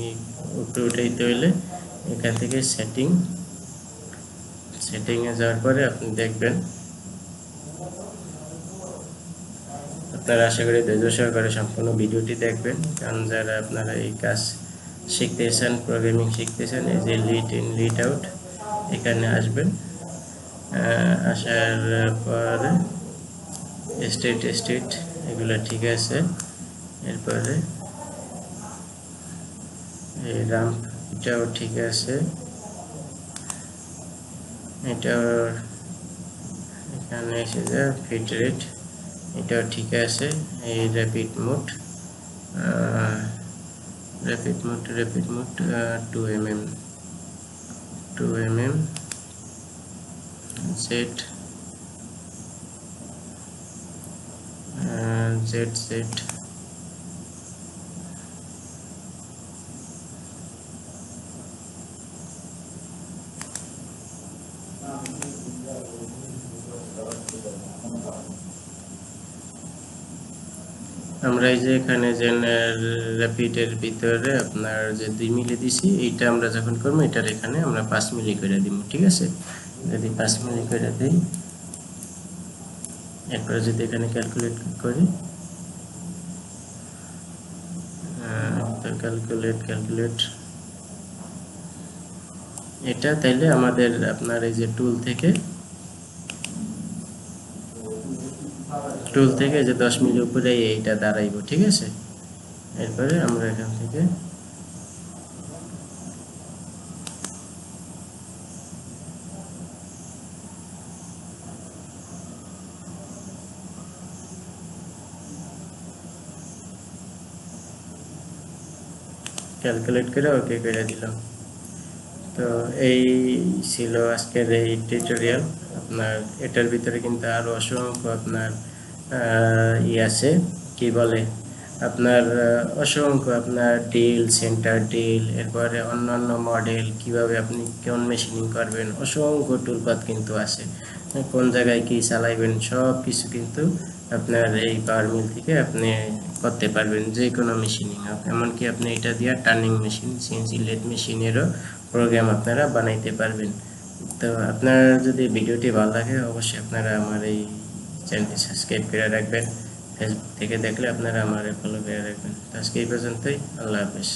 উপরে উঠাইতে হইলে এখান থেকে সেটিংয়ে যাওয়ার পরে আপনি দেখবেন, আপনারা আশা করি ধৈর্য সহকারে সম্পূর্ণ ভিডিওটি দেখবেন, কারণ যারা আপনারা এই কাজ শিখতেছেন, প্রোগ্রামিং শিখতেছেন, এই যে লিড ইন লিড আউট এখানে আসবেন। আসার পরে স্টেট এগুলো ঠিক আছে। এরপরে এই রাম্প এটাও ঠিক আছে, এটাও এখানে এসে যায় ফিট রেট এটাও ঠিক আছে। এই rapid mode 2 mm set Z আমরা এই যে এখানে যে র্যাপিডের ভিতরে আপনার যে 2 মিলি দিছি, এইটা আমরা যখন করবো এটার এখানে আমরা 5 মিলি করে দিব, ঠিক আছে। যদি 5 মিলি করে দিই, এরপরে যদি এখানে ক্যালকুলেট করি, তো ক্যালকুলেট এটা, তাইলে আমাদের আপনার এই যে টুল থেকে যে 10 মিলি উপরে এইটা দাঁড়াইব, ঠিক আছে। এরপরে আমরা এখান থেকে ক্যালকুলেট করে ওকে করে দিলাম। তো এই ছিল আজকের এই টিউটোরিয়াল। আপনার এটার ভিতরে কিন্তু আরো অসংখ্য আপনার আছে, কি বলে আপনার অসংখ্য আপনার ডিল, সেন্টার ডিল, এরপরে অন্যান্য মডেল কিভাবে আপনি কোন মেশিনিং করবেন, অসংখ্য টুলপাত কিন্তু আছে। কোন জায়গায় কি চালাইবেন সব কিছু কিন্তু আপনার এই পাওয়ার মিল থেকে আপনি করতে পারবেন, যে কোনো মেশিনিং। এমনকি আপনি এটা দিয়ে টার্নিং মেশিন, সিএনসি লেদ মেশিনেরও প্রোগ্রাম আপনারা বানাইতে পারবেন। তো আপনার যদি ভিডিওটি ভালো লাগে অবশ্যই আপনারা আমার এই চ্যানেলটি সাবস্ক্রাইব করে রাখবেন। ফেসবুক থেকে দেখলে আপনারা আমার ফলো করে রাখবেন। আজকে এই পর্যন্তই। আল্লাহ হাফেজ।